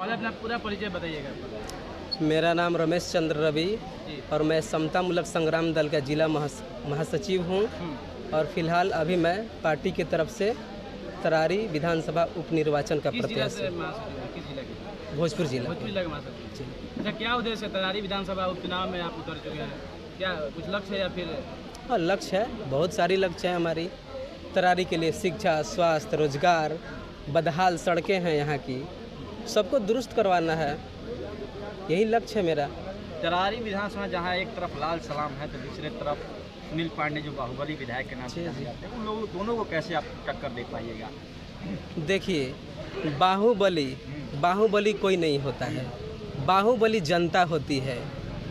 पहले अपना पूरा परिचय बताइएगा। मेरा नाम रमेश चंद्र रवि और मैं समतामूलक संग्राम दल का जिला महासचिव हूँ। और फिलहाल अभी मैं पार्टी की तरफ से तरारी विधानसभा उपनिर्वाचन का प्रत्याशी। किस जिला के? भोजपुर जिला। भोजपुर जिला के महासचिव। अच्छा, क्या उद्देश्य है तरारी विधानसभा उपचुनाव में आप उतर चुके हैं? क्या कुछ लक्ष्य है या फिर? हाँ, लक्ष्य है, बहुत सारी लक्ष्य है हमारी। तरारी के लिए शिक्षा, स्वास्थ्य, रोजगार, बदहाल सड़कें हैं यहाँ की, सबको दुरुस्त करवाना है, यही लक्ष्य है मेरा। तरारी विधानसभा जहाँ एक तरफ लाल सलाम है तो दूसरे तरफ सुनील पांडे जो बाहुबली विधायक के नाम से जाने जाते हैं, उन लोगों दोनों को कैसे आप टक्कर दे पाइएगा? देखिए, बाहुबली कोई नहीं होता है, बाहुबली जनता होती है।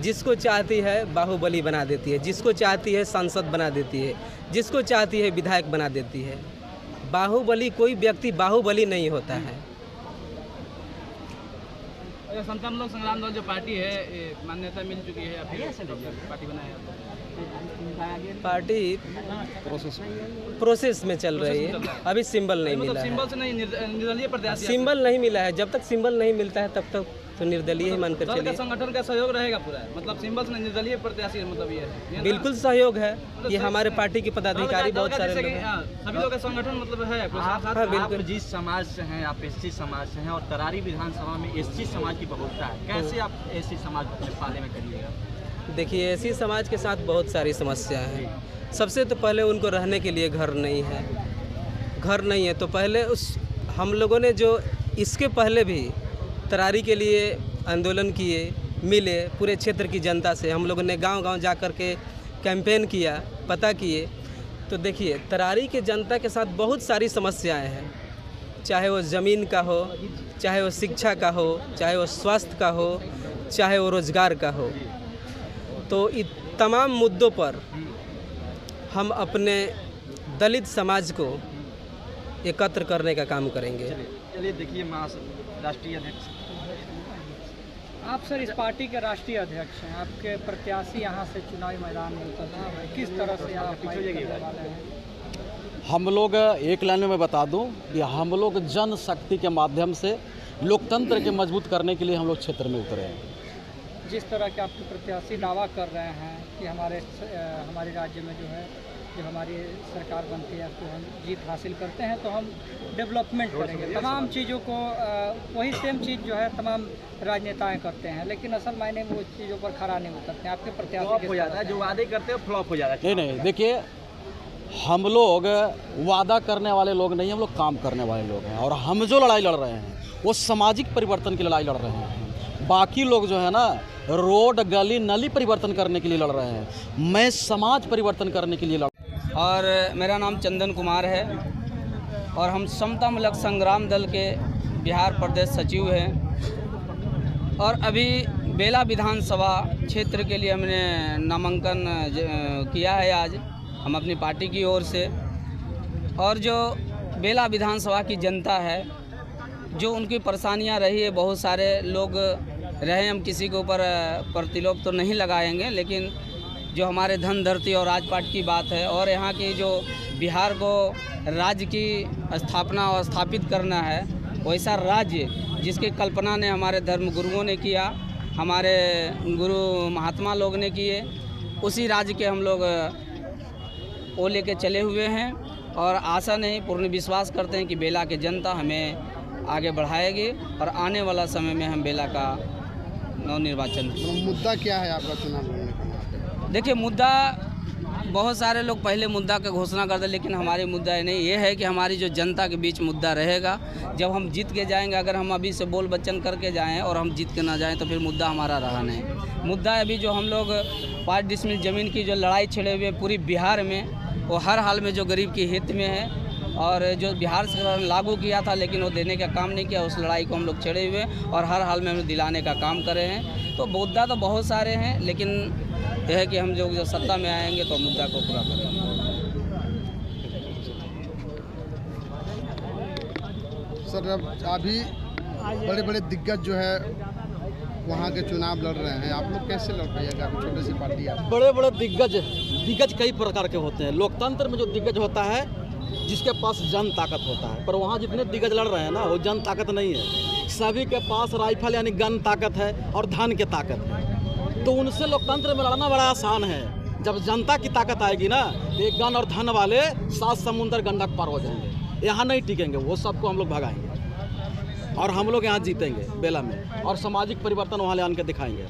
जिसको चाहती है बाहुबली बना देती है, जिसको चाहती है सांसद बना देती है, जिसको चाहती है विधायक बना देती है। बाहुबली कोई व्यक्ति बाहुबली नहीं होता है। समतामूलक संग्राम दल जो पार्टी है मान्यता मिल चुकी है या फिर पार्टी बनाया? पार्टी प्रोसेस में चल रही है, अभी सिंबल नहीं मिला है। सिंबल से नहीं, निर्दलीय प्रत्याशी। सिंबल नहीं मिला है, जब तक सिंबल नहीं मिलता है तब तक तो निर्दलीय ही मानकर चलिए। संगठन का सहयोग रहेगा पूरा, मतलब सिंबल से निर्दलीय प्रत्याशी, मतलब ये है। बिल्कुल सहयोग है, ये हमारे पार्टी के पदाधिकारी बहुत सारे लोग हैं। सभी लोग का संगठन मतलब है। आप जिस समाज से हैं, आप एससी समाज से हैं और तरारी विधानसभा में एससी समाज की बहुलता है, कैसे आप एससी समाज को अपने पाले में करिएगा? देखिए, एससी समाज के साथ बहुत सारी समस्याएं हैं। सबसे तो पहले उनको रहने के लिए घर नहीं है, घर नहीं है तो पहले हम लोगों ने जो इसके पहले भी तरारी के लिए आंदोलन किए, मिले पूरे क्षेत्र की जनता से, हम लोगों ने गांव-गांव जा कर के कैंपेन किया, पता किए। तो देखिए, तरारी के जनता के साथ बहुत सारी समस्याएं हैं, चाहे वो ज़मीन का हो, चाहे वो शिक्षा का हो, चाहे वो स्वास्थ्य का हो, चाहे वो रोज़गार का हो। तो इन तमाम मुद्दों पर हम अपने दलित समाज को एकत्र करने का काम करेंगे। चलिए देखिए, राष्ट्रीय अध्यक्ष आप सर इस पार्टी के राष्ट्रीय अध्यक्ष हैं, आपके प्रत्याशी यहाँ से चुनावी मैदान में उतरना है, किस तरह से आप करने वाले हैं? हम लोग एक लाइन में मैं बता दूं कि हम लोग जनशक्ति के माध्यम से लोकतंत्र के मजबूत करने के लिए हम लोग क्षेत्र में उतरे हैं। जिस तरह के आपके प्रत्याशी दावा कर रहे हैं कि हमारे राज्य में जो है, जब हमारी सरकार बनती है तो हम जीत हासिल करते हैं तो हम डेवलपमेंट करेंगे, तमाम चीज़ों को वही सेम चीज़ जो है तमाम राजनेताएं करते हैं, लेकिन असल मायने में वो चीज़ों पर खरा नहीं उतरते हैं। आपके प्रत्याशी हो जाता है, जो वादे करते हैं फ्लॉप हो जाता है। नहीं, देखिए, हम लोग वादा करने वाले लोग नहीं, हम लोग काम करने वाले लोग हैं। और हम जो लड़ाई लड़ रहे हैं वो सामाजिक परिवर्तन की लड़ाई लड़ रहे हैं। बाकी लोग जो है ना, रोड गली नली परिवर्तन करने के लिए लड़ रहे हैं, मैं समाज परिवर्तन करने के लिए लड़। और मेरा नाम चंदन कुमार है और हम समतामूलक संग्राम दल के बिहार प्रदेश सचिव हैं। और अभी बेला विधानसभा क्षेत्र के लिए हमने नामांकन किया है आज हम अपनी पार्टी की ओर से। और जो बेला विधानसभा की जनता है, जो उनकी परेशानियां रही है, बहुत सारे लोग रहे, हम किसी के ऊपर प्रतिलोप तो नहीं लगाएंगे, लेकिन जो हमारे धन धरती और राजपाट की बात है और यहाँ की जो बिहार को राज्य की स्थापना और स्थापित करना है, वैसा राज्य जिसकी कल्पना ने हमारे धर्म गुरुओं ने किया, हमारे गुरु महात्मा लोग ने किए, उसी राज्य के हम लोग वो लेके चले हुए हैं। और आशा नहीं, पूर्ण विश्वास करते हैं कि बेला की जनता हमें आगे बढ़ाएगी और आने वाला समय में हम बेला का नवनिर्वाचन। मुद्दा क्या है आपका चुनाव लड़ने का? देखिए, मुद्दा बहुत सारे लोग पहले मुद्दा का घोषणा करते, लेकिन हमारी मुद्दा नहीं ये है कि हमारी जो जनता के बीच मुद्दा रहेगा। जब हम जीत के जाएंगे, अगर हम अभी से बोल बच्चन करके जाएं और हम जीत के ना जाएं तो फिर मुद्दा हमारा रहा नहीं। मुद्दा अभी जो हम लोग 5 डिसमिल ज़मीन की जो लड़ाई छिड़े हुए पूरी बिहार में, वो हर हाल में जो गरीब के हित में है और जो बिहार सरकार ने लागू किया था लेकिन वो देने का काम नहीं किया, उस लड़ाई को हम लोग छिड़े हुए और हर हाल में हम दिलाने का काम कर रहे हैं। तो मुद्दा तो बहुत सारे हैं, लेकिन यह है कि हम जो सत्ता में आएंगे तो मुद्दा को पूरा करेंगे। सर, अभी बड़े बड़े दिग्गज जो है वहाँ के चुनाव लड़ रहे हैं, आप लोग कैसे लड़ पाइएगा? छोटे सी पार्टी है। बड़े बड़े दिग्गज कई प्रकार के होते हैं। लोकतंत्र में जो दिग्गज होता है जिसके पास जन ताकत होता है, पर वहाँ जितने दिग्गज लड़ रहे हैं ना, वो जन ताकत नहीं है। सभी के पास राइफल यानी गन ताकत है और धन की ताकत है, तो उनसे लोकतंत्र में लड़ना बड़ा आसान है। जब जनता की ताकत आएगी ना, एक गन और धन वाले 7 समुंदर गंडक पार हो जाएंगे, यहाँ नहीं टिकेंगे, वो सबको हम लोग भगाएंगे और हम लोग यहाँ जीतेंगे बेला में, और सामाजिक परिवर्तन वहाँ ले आन के दिखाएंगे।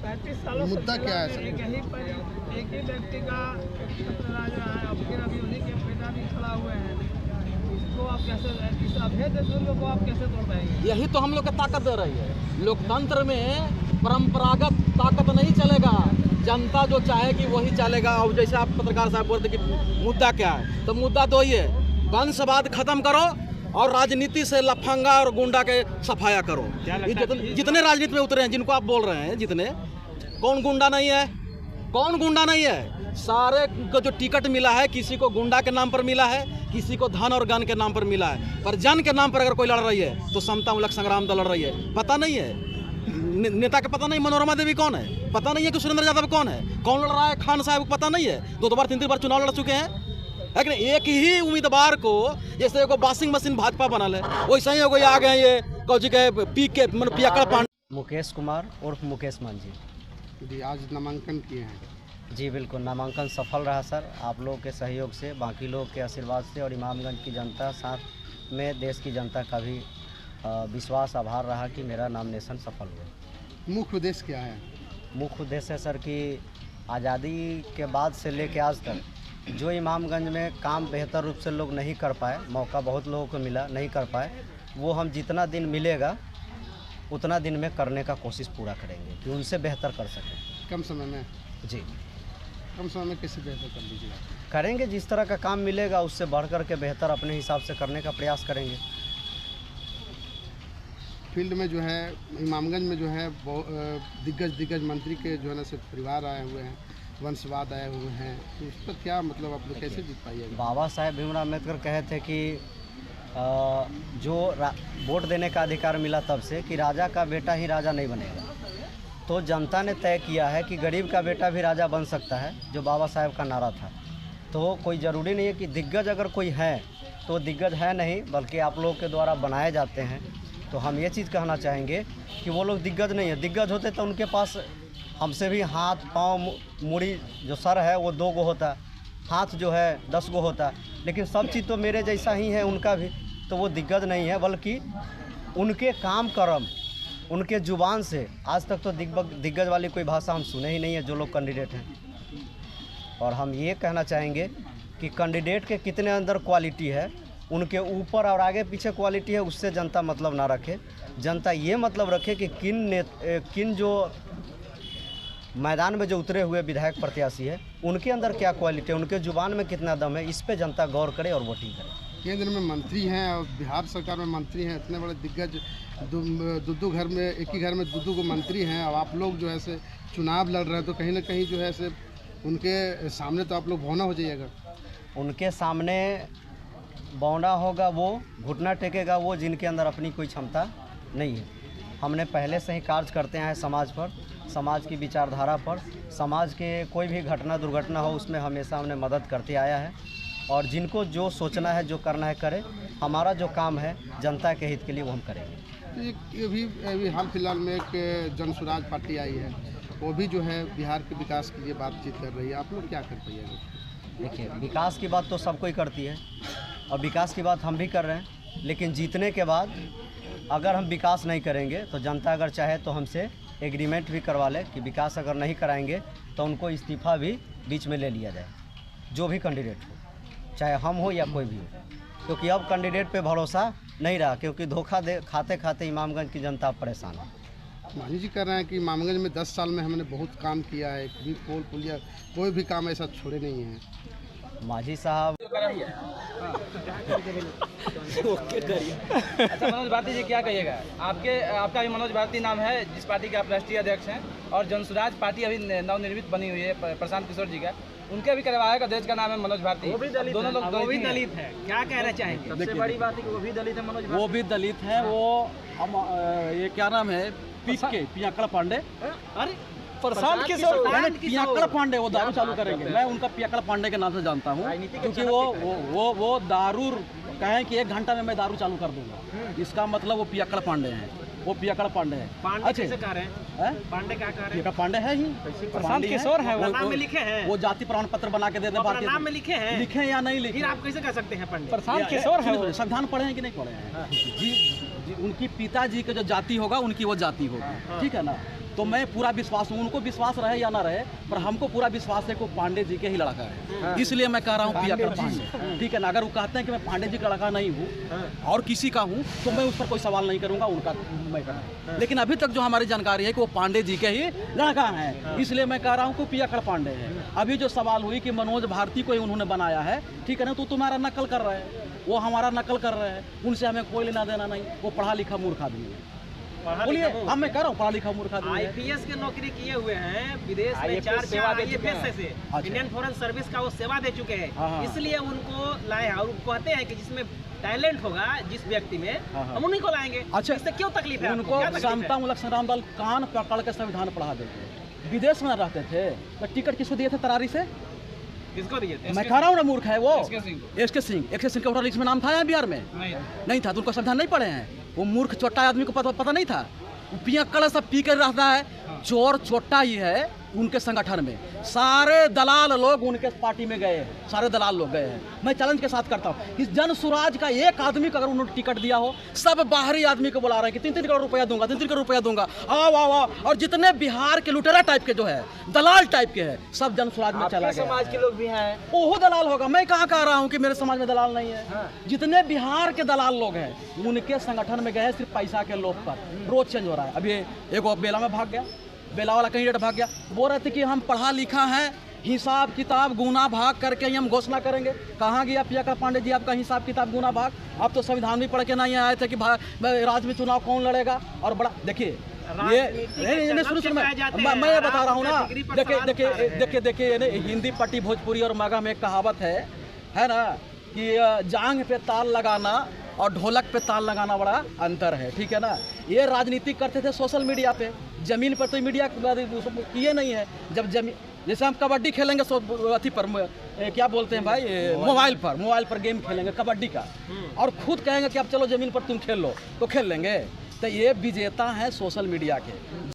मुद्दा क्या है सर? एक ही व्यक्ति का राजा है, अब फिर अभी उन्हीं के पिता भी खड़ा हुए हैं, इसको आप कैसे, इस अभेद दुर्ग को आप कैसे तोड़ पाएंगे? यही तो हम लोग को ताकत दे रही है। लोकतंत्र में परंपरागत ताकत नहीं चलेगा, जनता जो चाहेगी वही चलेगा। और जैसे आप पत्रकार साहब बोलते कि मुद्दा क्या है, तो मुद्दा तो ये वंशवाद खत्म करो और राजनीति से लफंगा और गुंडा के सफाया करो। ये जितने राजनीति में उतरे हैं, जिनको आप बोल रहे हैं, जितने, कौन गुंडा नहीं है? कौन गुंडा नहीं है? सारे को जो टिकट मिला है, किसी को गुंडा के नाम पर मिला है, किसी को धन और गन के नाम पर मिला है, पर जन के नाम पर अगर कोई लड़ रही है तो समतामूलक संग्राम दल लड़ रही है। पता नहीं है नेता का, पता नहीं मनोरमा देवी कौन है, पता नहीं है कि सुरेंद्र यादव कौन है, कौन लड़ रहा है, खान साहब को पता नहीं है, 2 बार 3 बार चुनाव लड़ चुके हैं। लेकिन एक ही उम्मीदवार को, जैसे एगो वाशिंग मशीन भाजपा बनल है, वैसे ही एगो आ गए ये कौची के पी के पियाकड़ पांडे। मुकेश कुमार उर्फ मुकेश मांझी जी, आज नामांकन किए हैं। जी बिल्कुल, नामांकन सफल रहा सर, आप लोगों के सहयोग से, बाकी लोग के आशीर्वाद से, और इमामगंज की जनता, साथ में देश की जनता का भी विश्वास, आभार रहा कि मेरा नॉमिनेशन सफल हुआ। मुख्य उद्देश्य क्या है? मुख्य उद्देश्य है सर कि आज़ादी के बाद से लेकर आज तक जो इमामगंज में काम बेहतर रूप से लोग नहीं कर पाए, मौका बहुत लोगों को मिला, नहीं कर पाए, वो हम जितना दिन मिलेगा उतना दिन में करने का कोशिश पूरा करेंगे कि उनसे बेहतर कर सकें। कम समय में? जी, कम समय में कैसे बेहतर कर लीजिएगा? करेंगे, जिस तरह का काम मिलेगा उससे बढ़ कर के बेहतर अपने हिसाब से करने का प्रयास करेंगे। फील्ड में जो है, इमामगंज में जो है, दिग्गज मंत्री के जो है ना से परिवार आए हुए हैं, वंशवाद आए हुए हैं, तो उस पर क्या मतलब आप लोग कैसे जीत पाइएगा? बाबा साहेब भीमराव अम्बेडकर कहे थे कि जो वोट देने का अधिकार मिला तब से, कि राजा का बेटा ही राजा नहीं बनेगा। तो जनता ने तय किया है कि गरीब का बेटा भी राजा बन सकता है, जो बाबा साहेब का नारा था। तो कोई ज़रूरी नहीं है कि दिग्गज अगर कोई है तो दिग्गज है नहीं, बल्कि आप लोगों के द्वारा बनाए जाते हैं। तो हम ये चीज़ कहना चाहेंगे कि वो लोग दिग्गज नहीं है। दिग्गज होते तो उनके पास हमसे भी हाथ, पाँव, मुड़ी, जो सर है वो 2 गो होता, हाथ जो है 10 गो होता, लेकिन सब चीज़ तो मेरे जैसा ही है उनका भी। तो वो दिग्गज नहीं है, बल्कि उनके काम कर्म, उनके जुबान से आज तक तो दिग्गज वाली कोई भाषा हम सुने ही नहीं है जो लोग कैंडिडेट हैं। और हम ये कहना चाहेंगे कि कैंडिडेट के कितने अंदर क्वालिटी है, उनके ऊपर और आगे पीछे क्वालिटी है, उससे जनता मतलब ना रखे। जनता ये मतलब रखे कि किन जो मैदान में जो उतरे हुए विधायक प्रत्याशी है उनके अंदर क्या क्वालिटी है, उनके जुबान में कितना दम है, इस पे जनता गौर करे और वोटिंग करे। केंद्र में मंत्री हैं और बिहार सरकार में मंत्री हैं, इतने बड़े दिग्गज, दो घर में, एक ही घर में 2 मंत्री हैं, और आप लोग जो है से चुनाव लड़ रहे हैं, तो कहीं ना कहीं जो है से उनके सामने तो आप लोग भौना हो जाइएगा। उनके सामने बौना होगा वो, घुटना टेकेगा वो, जिनके अंदर अपनी कोई क्षमता नहीं है। हमने पहले से ही कार्य करते हैं समाज पर, समाज की विचारधारा पर, समाज के कोई भी घटना दुर्घटना हो उसमें हमेशा हमने मदद करते आया है। और जिनको जो सोचना है, जो करना है करे। हमारा जो काम है जनता के हित के लिए वो हम करेंगे। अभी हाल फिलहाल में एक जन स्वराज पार्टी आई है, वो भी जो है बिहार के विकास के लिए बातचीत कर रही है, आप लोग क्या कर पाइएगा? देखिए, विकास की बात तो सब कोई करती है और विकास की बात हम भी कर रहे हैं, लेकिन जीतने के बाद अगर हम विकास नहीं करेंगे तो जनता अगर चाहे तो हमसे एग्रीमेंट भी करवा ले कि विकास अगर नहीं कराएंगे तो उनको इस्तीफ़ा भी बीच में ले लिया जाए, जो भी कैंडिडेट हो, चाहे हम हो या कोई भी हो। क्योंकि अब कैंडिडेट पे भरोसा नहीं रहा, क्योंकि धोखा दे खाते खाते इमामगंज की जनता परेशान है। मांझी जी कह रहे हैं कि इमामगंज में 10 साल में हमने बहुत काम किया है, कभी पोल पुलिया कोई भी काम ऐसा छोड़े नहीं है। मांझी साहब अच्छा, मनोज भारती जी क्या कहिएगा? आपका भी मनोज भारती नाम है, जिस पार्टी के आप राष्ट्रीय अध्यक्ष हैं, और जनसुराज पार्टी अभी नवनिर्मित बनी हुई है प्रशांत किशोर जी का, उनके भी करवाया का देश का नाम है मनोज भारती। वो भी दलित, दोनों लोग वो भी दलित है। क्या कहना चाहेंगे? सबसे बड़ी बात है कि वो भी दलित है, मनोज वो भी दलित है। वो हम ये क्या नाम है, पियाकड़ पांडे, अरे प्रशांत किशोर, पियाकड़ पांडे, वो दारू चालू करेंगे। मैं उनका पियाकड़ पांडे के नाम से जानता हूँ, क्योंकि वो दारू कहें कि 1 घंटा में मैं दारू चालू कर दूंगा, इसका मतलब वो पियाकड़ पांडे हैं। वो पियकड़ पांडे है। पांडे कैसे कह रहे हैं? पांडे क्या कह रहे हैं? पियकड़ पांडे है ही, प्रशांत किशोर है वो। नाम में लिखे हैं, वो जाति प्रमाण पत्र बना के देते अपना नाम में लिखे हैं, लिखे हैं या नहीं लिखे। फिर आप कैसे कह सकते हैं पंडित? प्रशांत किशोर है वो। संविधान पढ़े हैं कि नहीं पढ़े हैं? जी, उनकी पिताजी का जो जाति होगा उनकी वो जाति होगी, ठीक है ना। तो मैं पूरा विश्वास हूँ, उनको विश्वास रहे या ना रहे, पर हमको पूरा विश्वास है कि वो पांडे जी के ही लड़का है, इसलिए मैं कह रहा हूँ पियकड़ पांडे, ठीक है ना। अगर वो कहते हैं कि मैं पांडे जी का लड़का नहीं हूँ और किसी का हूँ तो मैं उस पर कोई सवाल नहीं करूँगा, उनका मैं करूँगा। लेकिन अभी तक जो हमारी जानकारी है कि वो पांडे जी के ही लड़का है, इसलिए मैं कह रहा हूँ कि पियकड़ पांडे है। अभी जो सवाल हुई कि मनोज भारती को ही उन्होंने बनाया है, ठीक है ना, तो तुम्हारा नकल कर रहे हैं, वो हमारा नकल कर रहे हैं, उनसे हमें कोई लेना देना नहीं। वो पढ़ा लिखा मूर्ख आदमी है। बोलिए, अब मैं कह रहा हूँ पढ़ा लिखा मूर्ख आदमी है। आईपीएस की नौकरी किए हुए हैं, विदेश में 4 सेवा दे चुके हैं, इंडियन फॉरेन सर्विस का वो सेवा दे चुके हैं, इसलिए उनको लाए हैं। और कहते हैं कि जिसमें टैलेंट होगा जिस व्यक्ति में, हम उन्हीं को लाएंगे। अच्छा, इससे क्यों तकलीफ है? उनको समता मूलक संग्राम दल कान पकड़ के संविधान पढ़ा देते। विदेश में रहते थे तो टिकट किसको दिए थे? तरारी से किसको दिए थे? मैं कह रहा हूँ ना मूर्ख है वो। एसके सिंह का वोटर लिस्ट में नाम था या बिहार में? नहीं था, तो उनको संविधान नहीं पढ़े हैं। वो मूर्ख चोट्टा आदमी को पता नहीं था। वो पियक्कड़ सब पी कर रहता है, चोर चोट्टा ही है उनके संगठन में। सारे दलाल लोग उनके पार्टी में गए, सारे दलाल लोग गए हैं। मैं चैलेंज के साथ करता हूँ, इस जन स्वराज का एक आदमी को अगर उन्होंने टिकट दिया हो, सब बाहरी आदमी को बुला रहे हैं कि 3-3 करोड़ रुपया दूंगा, 3-3 करोड़ रुपया दूंगा, आओ आओ आओ। और जितने बिहार के लुटेरा टाइप के जो है, दलाल टाइप के हैं, सब जन स्वराज में चला गया। समाज के लोग भी हैं, ओहो दलाल होगा। मैं कहाँ कह रहा हूँ कि मेरे समाज में दलाल नहीं है। जितने बिहार के दलाल लोग हैं उनके संगठन में गए, सिर्फ पैसा के लोभ पर। रोज चेंज हो रहा है। अभी एक बेला में भाग गया, बेला वाला कैंडिडेट भाग गया, बोल रहे थे कि हम पढ़ा लिखा है, हिसाब किताब गुना भाग करके ही हम घोषणा करेंगे। कहाँ गया पियकड़ पांडे जी आपका हिसाब किताब गुना भाग? आप तो संविधान भी पढ़ के नहीं आए थे कि राज्य में चुनाव कौन लड़ेगा। और बड़ा देखिए ये शुरू मैं ये बता रहा हूँ ना, देखिए हिंदी पट्टी भोजपुरी और मगह में एक कहावत है ना कि जांग पे ताल लगाना और ढोलक पे ताल लगाना बड़ा अंतर है, ठीक है ना। ये राजनीति करते थे सोशल मीडिया पे, जमीन पर तो मीडिया किए नहीं है। जब जमीन, जैसे हम कबड्डी खेलेंगे अथी पर क्या बोलते हैं भाई, मोबाइल पर गेम खेलेंगे कबड्डी का, और खुद कहेंगे कि अब चलो जमीन पर तुम खेल लो, तो खेल लेंगे। तो ये विजेता हैं सोशल मीडिया के।